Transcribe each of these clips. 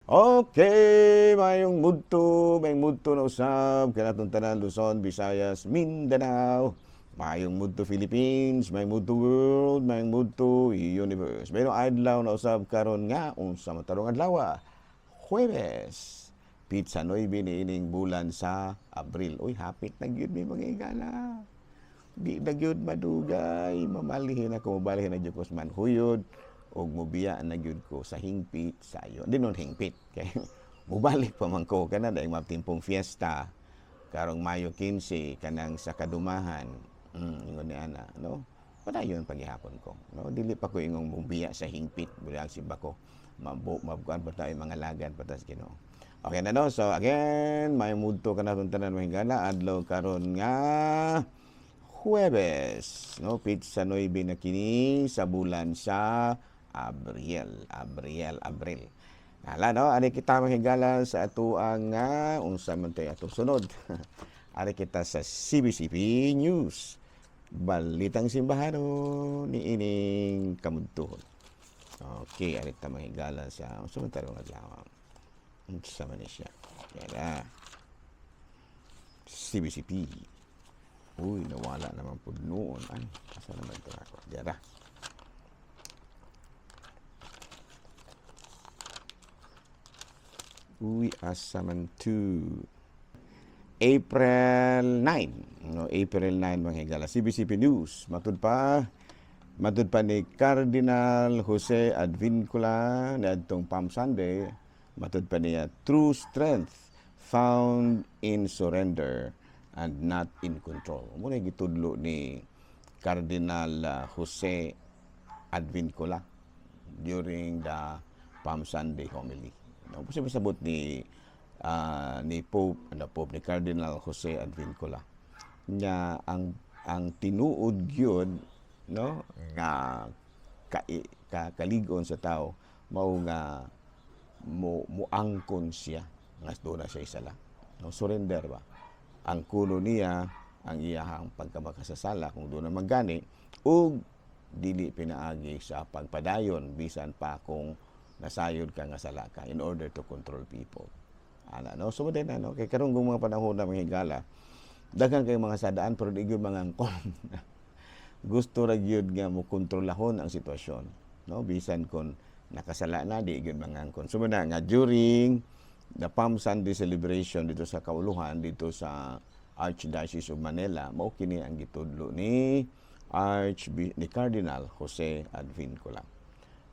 Okay, mayong mudto na usab kanatong tanan Luzon, Visayas, Mindanao. Mayong mudto Philippines, mayong mudto world, mayong mudto universe. Mayong adlaw na usab karon nga unsa matarong adlaw? Huwebes. Pizza 9 niining bulan sa Abril. Uy, hapit na gyud may mga igala. Di na gyud madugay, mamalihin ako, mabalihin na gyud ko sa manhuyod og mubiya na gyud ko sa hingpit sayo. Di non hingpit kay mubalik pa man ko kana dahil matimpong fiesta karong Mayo 15 kanang sa kadumahan. Ingon ni ana, no? Padayon paghihapon ko, no? Dili pa ko ingong mubiya sa hingpit, bulag si bako. Mabukuan pa tayo mga lagad patas Ginoo. Okay na no. So again, may mudto ka na tanan mo hingala adlaw karon nga Huwebes, no? Pizza 9 na kini sa bulan sa Abril. Hala no, ani kita mahigala sa ato ang unsa man tay ato sunod. Ari kita sa CBCP News. Balitang simbahan ni ining kamudtuhon. Okay, ari ta mahigala sa unsa man tarong adlaw. Unsa man siya. Yan CBCP. Uy, nawala naman po noon. Ay, asa naman ito ako. Diyan. Uy, asa man to. April 9. No, April 9 mga higala. CBCP News. Matud pa ni Cardinal Jose Advincula na itong Palm Sunday. Matud pa niya, true strength found in surrender and not in control. Muna gitudlo ni Cardinal Jose Advincula during the Palm Sunday homily. No, kasi masabot ni Pope ni Cardinal Jose Advincula nga ang tinuod gyud, no, nga kaligon sa tao mao nga moangkon siya nga doon na siya isala. No, surrender ba? Ang kulo niya ang iyahang pagkamakasasala kung doon na maggani ug dili pinaagi sa pagpadayon bisan pa kung nasayod ka nga sala ka in order to control people. Ana no, so din ano kay karon mga panahon na mga higala daghan kay mga sadaan pero di gyud mga angkon. Gusto ra gyud nga mo kontrolahon ang sitwasyon, no, bisan kon nakasala na di gyud mga angkon. So nga during the Palm Sunday celebration dito sa Kauluhan, dito sa Archdiocese of Manila, mao kini ang gitudlo ni Cardinal Jose Advincula.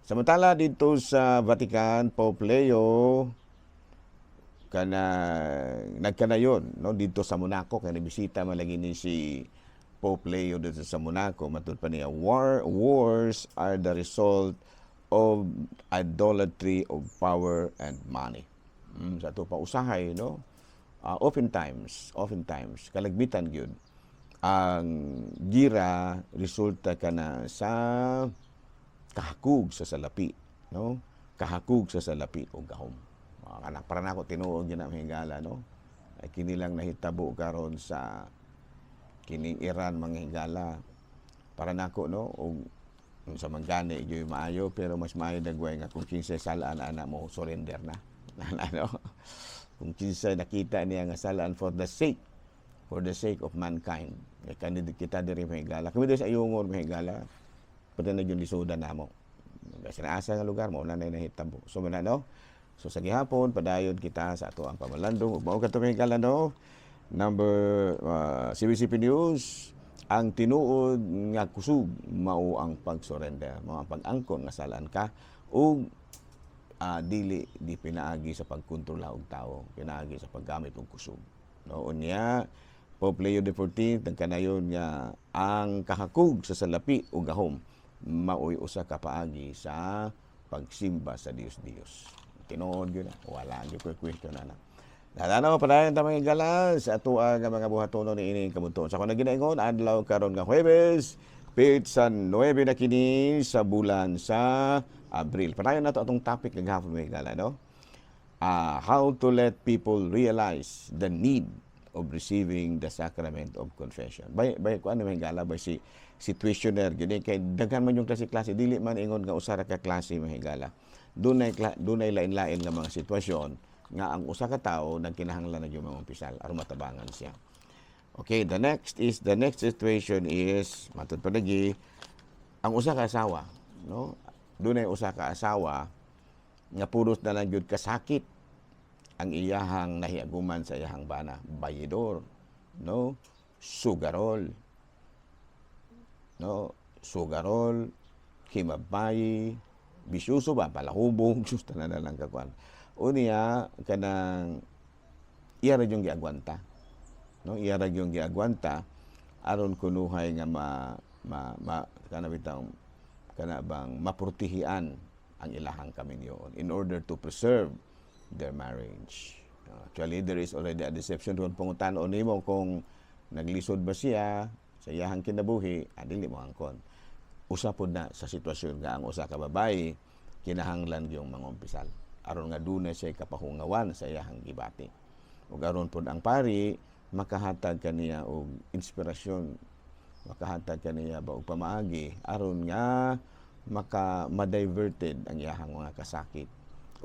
Samantala dito sa Vatican, Pope Leo nagkanayon, no, dito sa Monaco kay nabisita man lagi ni si Pope Leo dito sa Monaco. Matud pa niya, wars are the result of idolatry of power and money. Sa ito pa usahay, no? Oftentimes, kalagmitan yun, ang gira resulta ka na sa kahakug sa salapi, no? Kahakug sa salapi o gahom. Para na ako tinuod yun ang hingala, no? Ay kinilang nahitabo karon sa kining Iran mga hingala. Para na ako, no? O sa manggani, yung maayo, pero mas maayo dagway nga kung kinsa salaan ana mo, surrender na. Ano? Kung kinsa nakita niya nga salaan for the sake of mankind. Kaya kita diri mga hingala. Kami diri sa ayungon mga hingala, pati na yung lisudan na mo. Kasi naasa nga lugar mo, na nahitabo. So, no? So, sa gihapon, padayon kita sa ato ang pamalandong. Mao ka ito mga hingala, no? Number CBCP News, ang tinuod nga kusog mao ang pag-surrender, mao ang pag-angkon nga salaan ka ug dili di pinaagi sa pagkontrola og tao, pinaagi sa paggamit og kusog. No, unya Pope Leo XIV nagkanayon nga ang kahakog sa salapi o gahom maoy usa ka paagi sa pagsimba sa Dios. Tinuod gyud na, wala gyud ko question na. Nadano pa dayon ta mga higala sa ato nga mga buhatonon ni ining kamudtuon. Sa kuno ginaingon adlaw karon nga Huwebes, Pizza 9 na kini sa bulan sa Abril. Padayon nato atong topic kagahapon mga higala, no? How to let people realize the need of receiving the sacrament of confession. Bay ko ano mga higala, bay si situationer gyud kay daghan man yung klase dili man ingon nga usa ra ka klase mga higala. dunay lain-lain nga mga sitwasyon nga ang usa ka tawo nagkinahanglan na yung mga umpisal aron matabangan siya. Okay, the next situation is matud pa lagi ang usa ka asawa, no? Dunay usa ka asawa nga puros na lang gyud kasakit ang iyahang nahiaguman sa iyahang bana, bayidor, no? Sugarol, no? Sugarol, himabay, bisyuso ba, palahubog, sus na lang kakuan. Unya, kanang iya ra yung giagwanta. No? Iya ra yung giagwanta, aron kunuhay nga kana bang mapurtihian ang ilahang kaminyoon in order to preserve their marriage. Actually, there is already a deception doon. Pangutanon nimo kung naglisod ba siya sa iyahang kinabuhi, dili mo angkon. Usa pod na sa sitwasyon nga ang usa ka babae kinahanglan yung mangumpisal aron nga dunay siya kapahungawan sa iyahang gibati. Ug aron pod ang pari makahatag kaniya og inspirasyon, makahatag kaniya ba og pamaagi aron nga ma-diverted ang iyahang mga kasakit.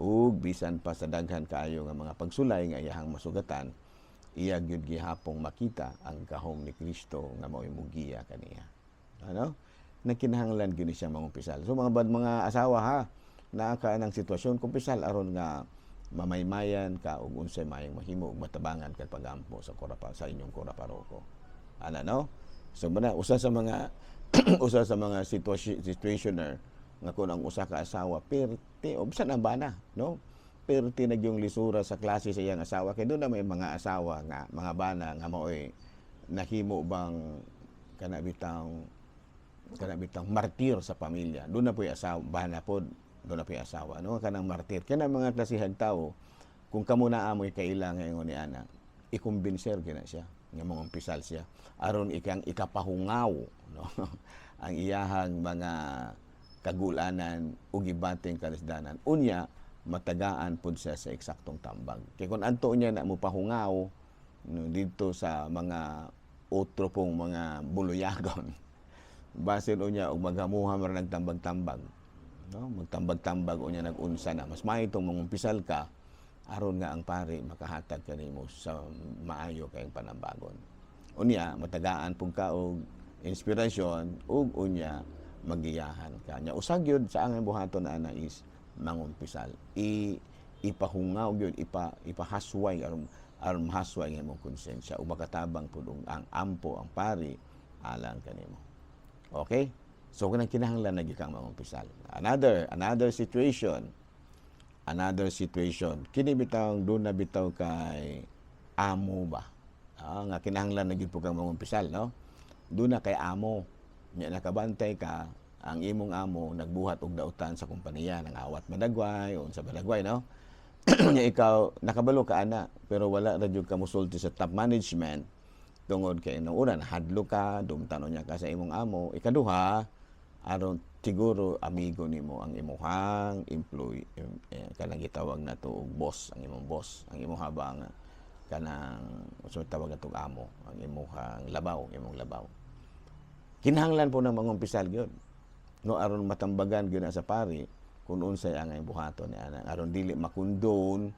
Ug bisan pa sa daghan kaayo nga mga pagsulay nga iyahang masugatan, iya gyud gihapong makita ang gahom ni Kristo nga mao'y mugiya kaniya. Ano? Nagkinahanglan gyud siya mangumpisal. So mga asawa ha, naa ka ng sitwasyon kumpisal aron nga mamaymayan ka og unsay maayong mahimo ug matabangan ka pagampo sa inyong kuraparoko. Ana no? So usa sa mga usa sa mga situationer nga kun ang usa ka asawa perti o bisan ang bana, no? Perti nagyong lisura sa klase sa iyang asawa kay doon na may mga asawa nga mga bana nga mao'y nahimo bang kanabitang martir sa pamilya. Doon na po yung asawa, bana po, doon na po yung asawa. Ano kanang martir? Kaya mga klasihang tao, kung kamo na amoy kailangan ngayon ni Ana, ikumbinser gina siya, nga mga umpisal siya. Aron ikapahungaw, no? ang iyahang mga kagulanan o gibating kalisdanan. Unya, matagaan po siya sa eksaktong tambag. Kaya kung anto niya na mo pahungaw, no, dito sa mga otro pong mga buluyagon, basin unya og maghamuha man nagtambag-tambag, no? Magtambag-tambag unya nag-unsa na mas maayo tong mangumpisal ka aron nga ang pari makahatag kanimo sa maayo kayong panambagon. Unya matagaan pug ka og inspirasyon ug unya magiyahan ka. Nya usag gyud sa angay buhaton ana is mangumpisal. Ipahungaw gyud, ipahasway aron mahasway ang imong konsensya ug makatabang pud ang ampo ang pari alang kanimo. Okay? So, kung kinahanglan na gikang mangumpisal. Another situation. Kini bitaw doon na bitaw kay amo ba? Nga kinahanglan na gid po kang mangumpisal, no? Doon na kay amo. Nya nakabantay ka, ang imong amo nagbuhat og dautan sa kompanya ng awat madagway o sa madagway, no? Nya ikaw nakabalo ka ana, pero wala ra jud ka mosulti sa top management. Tungod kay nung una nahadlo ka, dumtano niya ka sa imong amo, ikaduha aron siguro amigo nimo ang imuhang employee, kanang gitawag nato og boss, ang imong boss, ang imong habang kanang so tawag atong amo, ang imong labaw. Kinahanglan po nang mangumpisal gyud. No aron matambagan gyud na sa pari kung unsay ang buhaton ni ana, aron dili makundon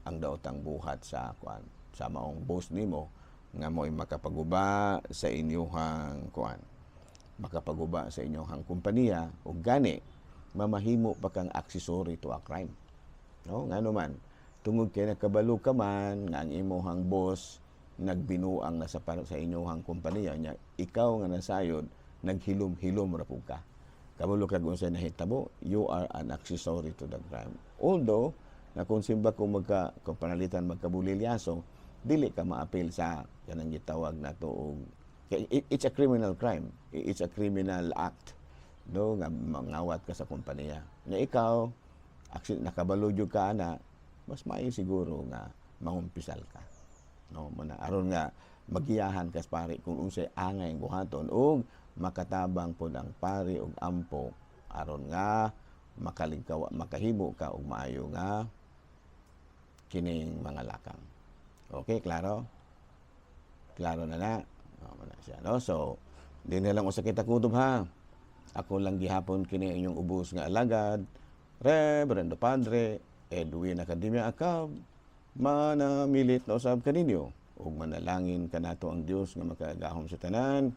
ang daotang buhat sa sa maong boss nimo nga mo'y makapaguba sa inyong makapaguba sa inyong kompanya ug gani mamahimo pa kang accessory to a crime, no? Ngano man tungod kay nakabalo ka man nga ang imong boss nagbinuang na sa inyong kompanya nya ikaw nga nasayod naghilom-hilom ra pud ka kabalo kag unsay nahitabo, you are an accessory to the crime. Although na kung simba kung panalitan magkabulilyaso, dili ka maapil sa kanang gitawag nato og it's a criminal crime, it's a criminal act, no, nga mangawat ka sa kompanya nya ikaw nakabalo jud ka ana, mas maayo siguro nga mangumpisal ka, no, aron nga magiyahan ka sa pari kung unsay angay buhaton ug makatabang pod ang pari ug ampo aron nga makahimo ka og maayo nga kining mga lakang. Okay, klaro? Klaro na na. Siya, no? So, di na lang usa kita kutob ha. Ako lang gihapon kini inyong ubos nga alagad, Reverendo Padre Edwin Academia Acab, manamilit na usab kaninyo ug manalangin kanato ang Dios nga makagahom sa tanan,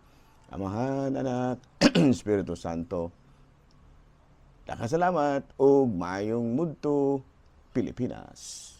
Amahan, Anak, Espiritu Santo. Nakasalamat ug maayong mudto Pilipinas.